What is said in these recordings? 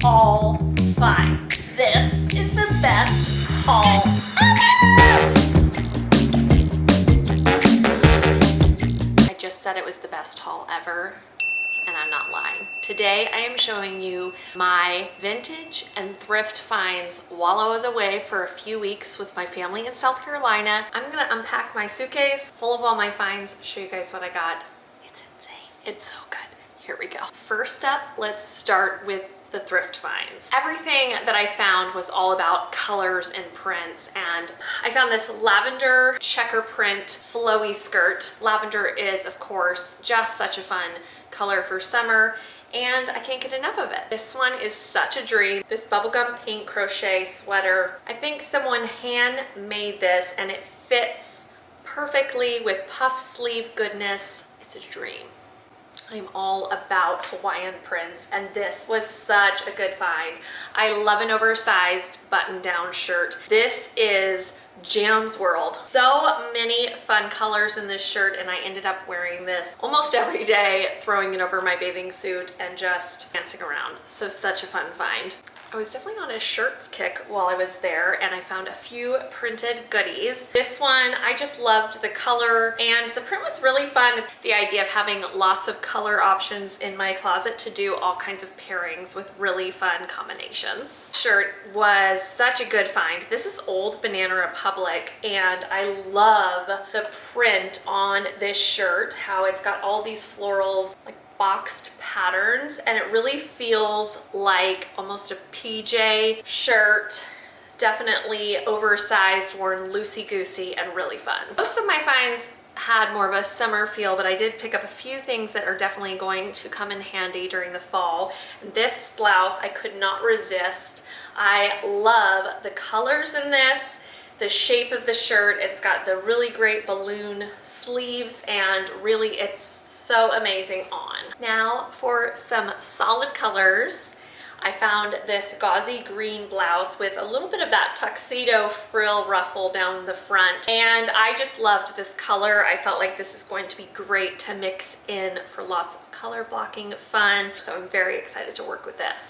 all finds. This is the best haul ever! I just said it was the best haul ever, and I'm not lying. Today I am showing you my vintage and thrift finds while I was away for a few weeks with my family in South Carolina. I'm gonna unpack my suitcase full of all my finds, show you guys what I got. It's insane. It's so good. Here we go. First up, let's start with the thrift finds. Everything that I found was all about colors and prints, and I found this lavender checker print flowy skirt. Lavender is, of course, just such a fun color for summer, and I can't get enough of it. This one is such a dream. This bubblegum pink crochet sweater. I think someone handmade this and it fits perfectly with puff sleeve goodness. It's a dream. I'm all about Hawaiian prints, and this was such a good find. I love an oversized button-down shirt. This is Jam's World. So many fun colors in this shirt, and I ended up wearing this almost every day, throwing it over my bathing suit and just dancing around. So such a fun find. I was definitely on a shirts kick while I was there, and I found a few printed goodies. This one, I just loved the color, and the print was really fun. The idea of having lots of color options in my closet to do all kinds of pairings with really fun combinations. Shirt was such a good find. This is Old Banana Republic, and I love the print on this shirt, how it's got all these florals, like boxed patterns, and it really feels like almost a PJ shirt. Definitely oversized, worn loosey-goosey, and really fun. Most of my finds had more of a summer feel, but I did pick up a few things that are definitely going to come in handy during the fall. This blouse, I could not resist. I love the colors in this. The shape of the shirt, it's got the really great balloon sleeves, and really it's so amazing on. Now for some solid colors, I found this gauzy green blouse with a little bit of that tuxedo frill ruffle down the front, and I just loved this color. I felt like this is going to be great to mix in for lots of color blocking fun, so I'm very excited to work with this.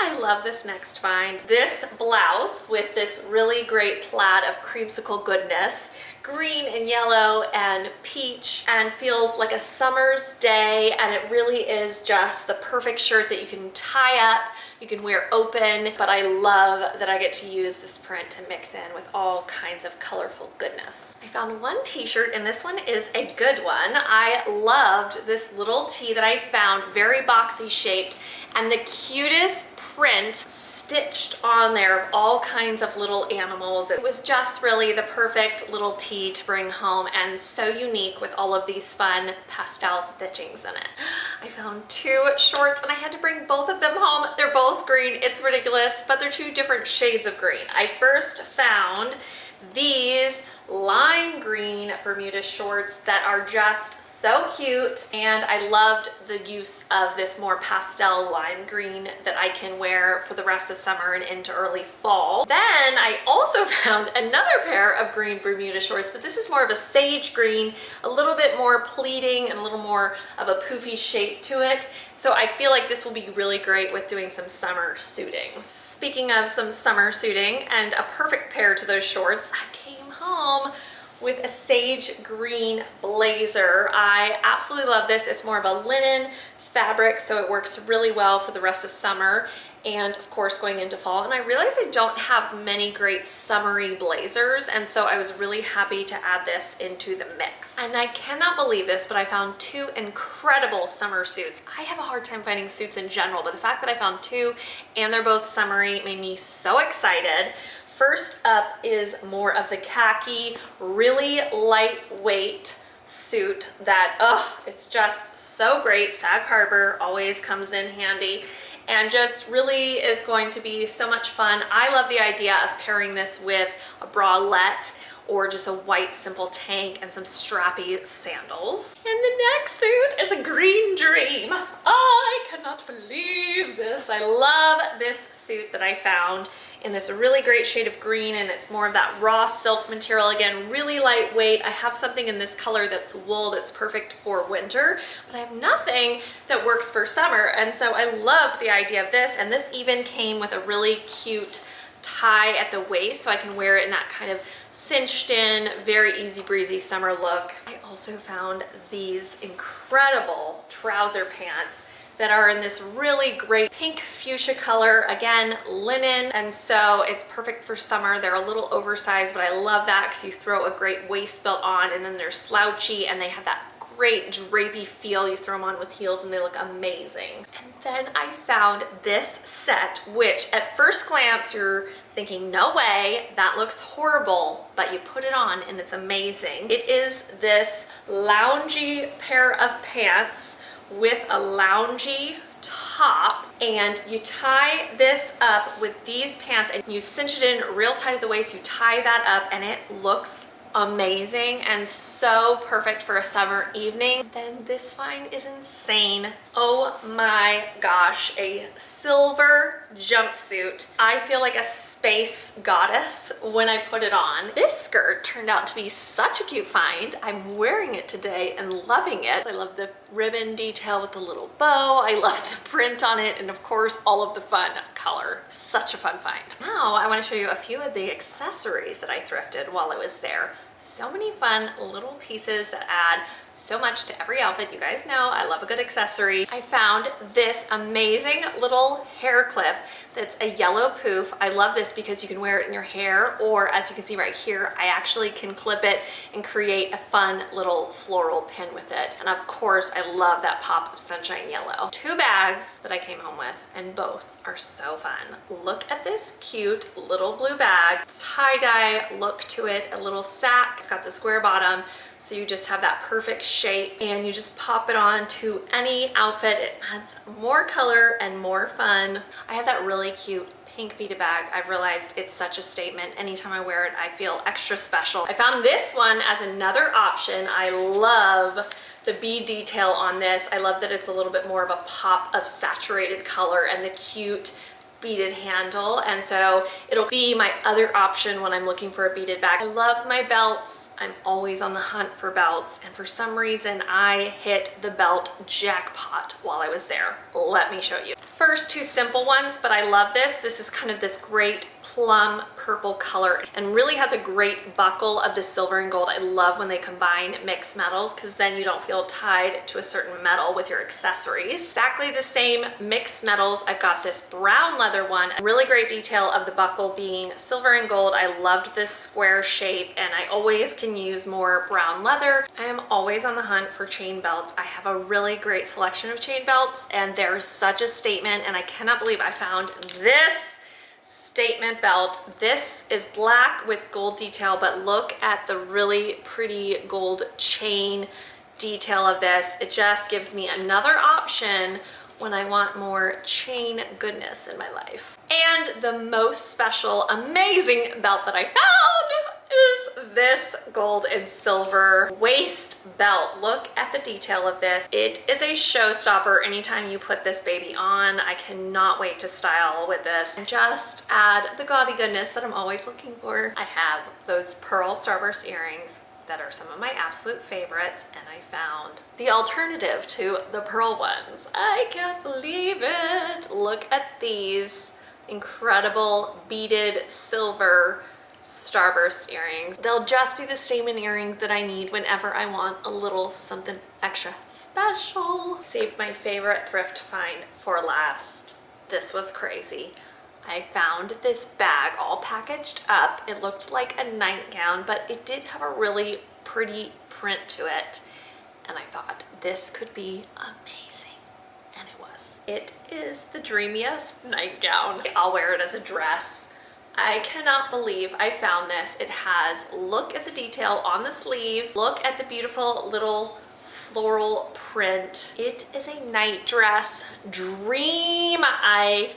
I love this next find. This blouse with this really great plaid of creamsicle goodness, green and yellow and peach, and feels like a summer's day, and it really is just the perfect shirt that you can tie up, you can wear open, but I love that I get to use this print to mix in with all kinds of colorful goodness. I found one t-shirt, and this one is a good one. I loved this little tee that I found, very boxy shaped, and the cutest print stitched on there of all kinds of little animals. It was just really the perfect little tee to bring home, and so unique with all of these fun pastel stitchings in it. I found two shorts, and I had to bring both of them home. They're both green. It's ridiculous, but they're two different shades of green. I first found these lime green Bermuda shorts that are just so cute, and I loved the use of this more pastel lime green that I can wear for the rest of summer and into early fall. Then I also found another pair of green Bermuda shorts, but this is more of a sage green, a little bit more pleating and a little more of a poofy shape to it. So I feel like this will be really great with doing some summer suiting. Speaking of some summer suiting and a perfect pair to those shorts, I came home with a sage green blazer. I absolutely love this. It's more of a linen fabric, so it works really well for the rest of summer and of course going into fall. And I realized I don't have many great summery blazers, and so I was really happy to add this into the mix. And I cannot believe this, but I found two incredible summer suits. I have a hard time finding suits in general, but the fact that I found two and they're both summery made me so excited. First up is more of the khaki, really lightweight suit that, it's just so great. Sag Harbor always comes in handy, and just really is going to be so much fun. I love the idea of pairing this with a bralette or just a white simple tank and some strappy sandals. And the next suit is a green dream. I cannot believe this. I love this suit that I found in this really great shade of green, and it's more of that raw silk material. Again, really lightweight. I have something in this color that's wool that's perfect for winter, but I have nothing that works for summer. And so I loved the idea of this, and this even came with a really cute tie at the waist, so I can wear it in that kind of cinched in, very easy breezy summer look. I also found these incredible trouser pants that are in this really great pink fuchsia color, again, linen, and so it's perfect for summer. They're a little oversized, but I love that because you throw a great waist belt on, and then they're slouchy and they have that great drapey feel. You throw them on with heels and they look amazing. And then I found this set, which at first glance you're thinking, no way, that looks horrible, but you put it on and it's amazing. It is this loungy pair of pants with a loungy top, and you tie this up with these pants and you cinch it in real tight at the waist. You tie that up and it looks amazing and so perfect for a summer evening. Then this find is insane. Oh my gosh, a silver jumpsuit. I feel like a space goddess when I put it on. This skirt turned out to be such a cute find. I'm wearing it today and loving it. I love the ribbon detail with the little bow. I love the print on it, and of course all of the fun color. Such a fun find. Now I want to show you a few of the accessories that I thrifted while I was there. So many fun little pieces that add so much to every outfit. You guys know I love a good accessory. I found this amazing little hair clip that's a yellow poof. I love this because you can wear it in your hair, or as you can see right here, I actually can clip it and create a fun little floral pin with it. And of course, I love that pop of sunshine yellow. Two bags that I came home with, and both are so fun. Look at this cute little blue bag, tie-dye look to it, a little sack. It's got the square bottom, so you just have that perfect shape and you just pop it on to any outfit. It adds more color and more fun. I have that really cute pink beaded bag. I've realized it's such a statement. Anytime I wear it, I feel extra special. I found this one as another option. I love the bead detail on this. I love that it's a little bit more of a pop of saturated color and the cute beaded handle, and so it'll be my other option when I'm looking for a beaded bag. I love my belts. I'm always on the hunt for belts, and for some reason I hit the belt jackpot while I was there. Let me show you. First, two simple ones, but I love this. This is kind of this great plum purple color and really has a great buckle of the silver and gold. I love when they combine mixed metals because then you don't feel tied to a certain metal with your accessories. Exactly the same mixed metals. I've got this brown leather one. Really great detail of the buckle being silver and gold. I loved this square shape, and I always can use more brown leather. I am always on the hunt for chain belts. I have a really great selection of chain belts, and they're such a statement, and I cannot believe I found this statement belt. This is black with gold detail, but look at the really pretty gold chain detail of this. It just gives me another option when I want more chain goodness in my life. And the most special, amazing belt that I found is this gold and silver waist belt. Look at the detail of this. It is a showstopper anytime you put this baby on. I cannot wait to style with this and just add the gaudy goodness that I'm always looking for. I have those pearl starburst earrings that are some of my absolute favorites, and I found the alternative to the pearl ones. I can't believe it. Look at these incredible beaded silver starburst earrings. They'll just be the statement earrings that I need whenever I want a little something extra special. Saved my favorite thrift find for last. This was crazy. I found this bag all packaged up. It looked like a nightgown, but it did have a really pretty print to it. And I thought this could be amazing. And it was. It is the dreamiest nightgown. I'll wear it as a dress. I cannot believe I found this. It has, look at the detail on the sleeve. Look at the beautiful little floral print. It is a night dress dream. I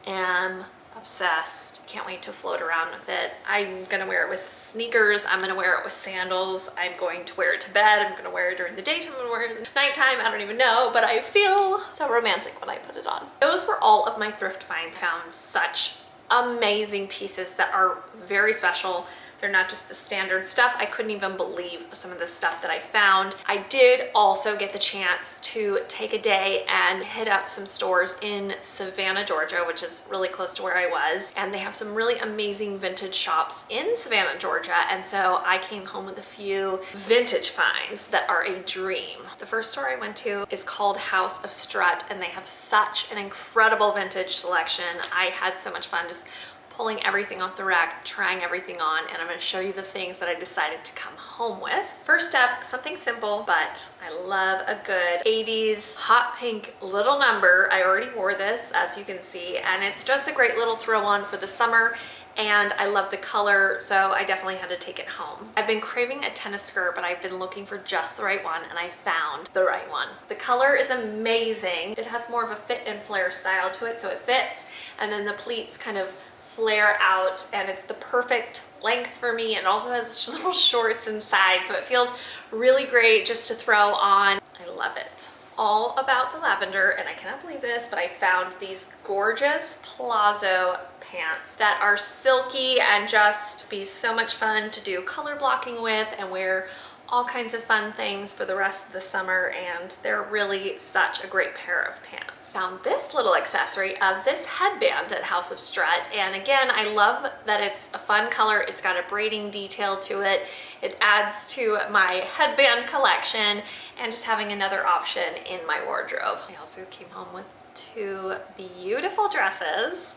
am obsessed. Can't wait to float around with it. I'm gonna wear it with sneakers. I'm gonna wear it with sandals. I'm going to wear it to bed. I'm gonna wear it during the daytime. I'm gonna wear it at nighttime. I don't even know, but I feel so romantic when I put it on. Those were all of my thrift finds. Found such amazing pieces that are very special. They're not just the standard stuff. I couldn't even believe some of the stuff that I found. I did also get the chance to take a day and hit up some stores in Savannah, Georgia, which is really close to where I was. And they have some really amazing vintage shops in Savannah, Georgia. And so I came home with a few vintage finds that are a dream. The first store I went to is called House of Strut, and they have such an incredible vintage selection. I had so much fun just pulling everything off the rack, trying everything on, and I'm gonna show you the things that I decided to come home with. First up, something simple, but I love a good 80s hot pink little number. I already wore this, as you can see, and it's just a great little throw on for the summer, and I love the color, so I definitely had to take it home. I've been craving a tennis skirt, but I've been looking for just the right one, and I found the right one. The color is amazing. It has more of a fit and flare style to it, so it fits, and then the pleats kind of flare out, and it's the perfect length for me, and also has little shorts inside, so it feels really great just to throw on. I love it. All about the lavender, and I cannot believe this, but I found these gorgeous palazzo pants that are silky and just be so much fun to do color blocking with and wear all kinds of fun things for the rest of the summer, and they're really such a great pair of pants. Found this little accessory of this headband at House of Strut, and again, I love that it's a fun color. It's got a braiding detail to it. It adds to my headband collection and just having another option in my wardrobe. I also came home with two beautiful dresses.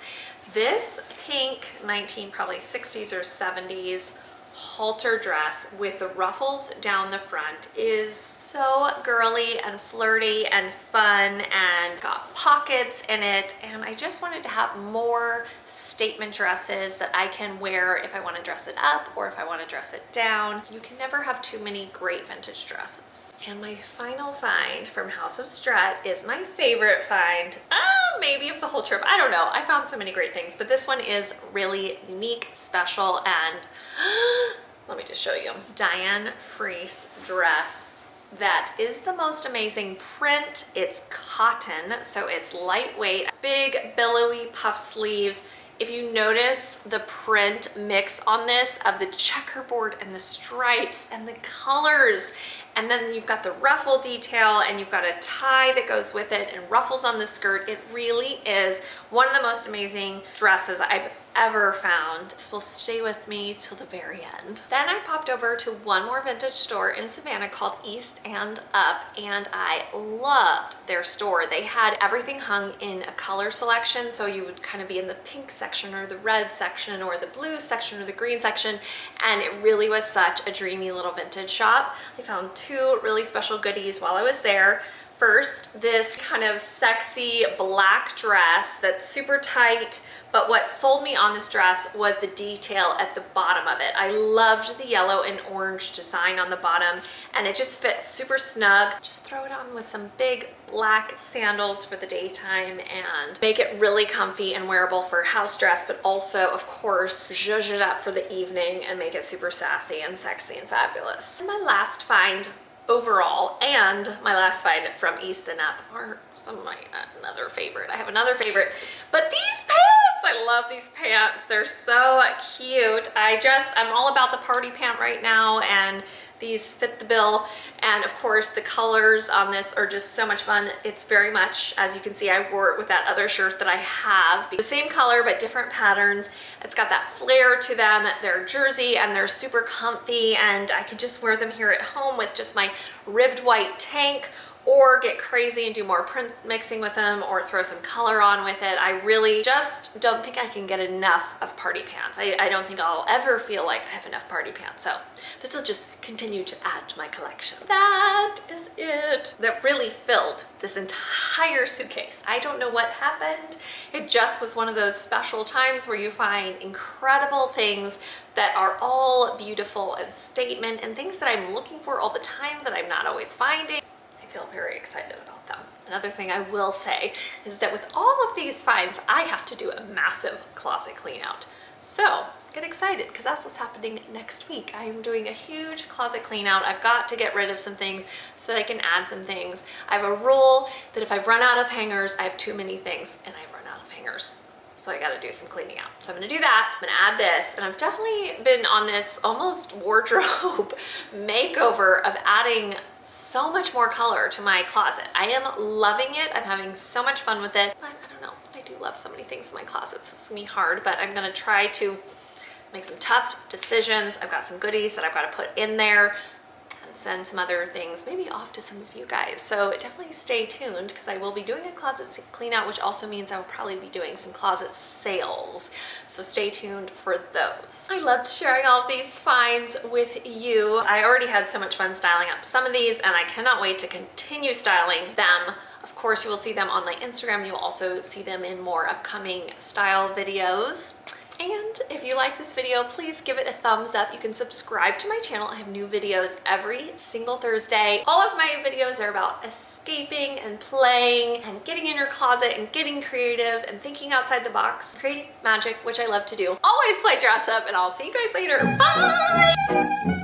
This pink probably 60s or 70s halter dress with the ruffles down the front is so girly and flirty and fun, and got pockets in it, and I just wanted to have more statement dresses that I can wear if I want to dress it up or if I want to dress it down. You can never have too many great vintage dresses. And my final find from House of Strut is my favorite find, maybe of the whole trip. I don't know. I found so many great things, but this one is really unique, special, and let me just show you. Diane Freese dress. That is the most amazing print. It's cotton, so it's lightweight, big billowy puff sleeves. If you notice the print mix on this of the checkerboard and the stripes and the colors, and then you've got the ruffle detail and you've got a tie that goes with it and ruffles on the skirt, it really is one of the most amazing dresses I've ever found. This will stay with me till the very end. Then I popped over to one more vintage store in Savannah called East and Up, and I loved their store. They had everything hung in a color selection, so you would kind of be in the pink section or the red section or the blue section or the green section, and it really was such a dreamy little vintage shop. I found two really special goodies while I was there. First, this kind of sexy black dress that's super tight, but what sold me on this dress was the detail at the bottom of it. I loved the yellow and orange design on the bottom, and it just fits super snug. Just throw it on with some big black sandals for the daytime and make it really comfy and wearable for a house dress, but also, of course, zhuzh it up for the evening and make it super sassy and sexy and fabulous. And my last find overall, and my last find from East and Up, are some of my another favorite. I have another favorite, but these pants, I love these pants. They're so cute. I'm all about the party pant right now, and these fit the bill. And of course, the colors on this are just so much fun. It's very much, as you can see, I wore it with that other shirt that I have. The same color, but different patterns. It's got that flare to them. They're jersey and they're super comfy, and I could just wear them here at home with just my ribbed white tank, or get crazy and do more print mixing with them, or throw some color on with it. I really just don't think I can get enough of party pants. I don't think I'll ever feel like I have enough party pants, so this will just continue to add to my collection. That is it. That really filled this entire suitcase. I don't know what happened. It just was one of those special times where you find incredible things that are all beautiful and statement, and things that I'm looking for all the time that I'm not always finding. feel very excited about them. Another thing I will say is that with all of these finds, I have to do a massive closet clean out. So get excited because that's what's happening next week. I am doing a huge closet clean out. I've got to get rid of some things so that I can add some things. I have a rule that if I've run out of hangers, I have too many things and I've run out of hangers. So I gotta do some cleaning out. So I'm gonna do that. I'm gonna add this, and I've definitely been on this almost wardrobe makeover of adding so much more color to my closet. I am loving it. I'm having so much fun with it, but I don't know. I do love so many things in my closet, so it's gonna be hard, but I'm gonna try to make some tough decisions. I've got some goodies that I've got to put in there and send some other things maybe off to some of you guys. So definitely stay tuned because I will be doing a closet clean out, which also means I will probably be doing some closet sales. So stay tuned for those. I loved sharing all of these finds with you. I already had so much fun styling up some of these, and I cannot wait to continue styling them. Of course, you will see them on my Instagram. You'll also see them in more upcoming style videos. And if you like this video, please give it a thumbs up. You can subscribe to my channel. I have new videos every single Thursday. All of my videos are about escaping and playing and getting in your closet and getting creative and thinking outside the box, creating magic, which I love to do. Always play dress up, and I'll see you guys later. Bye!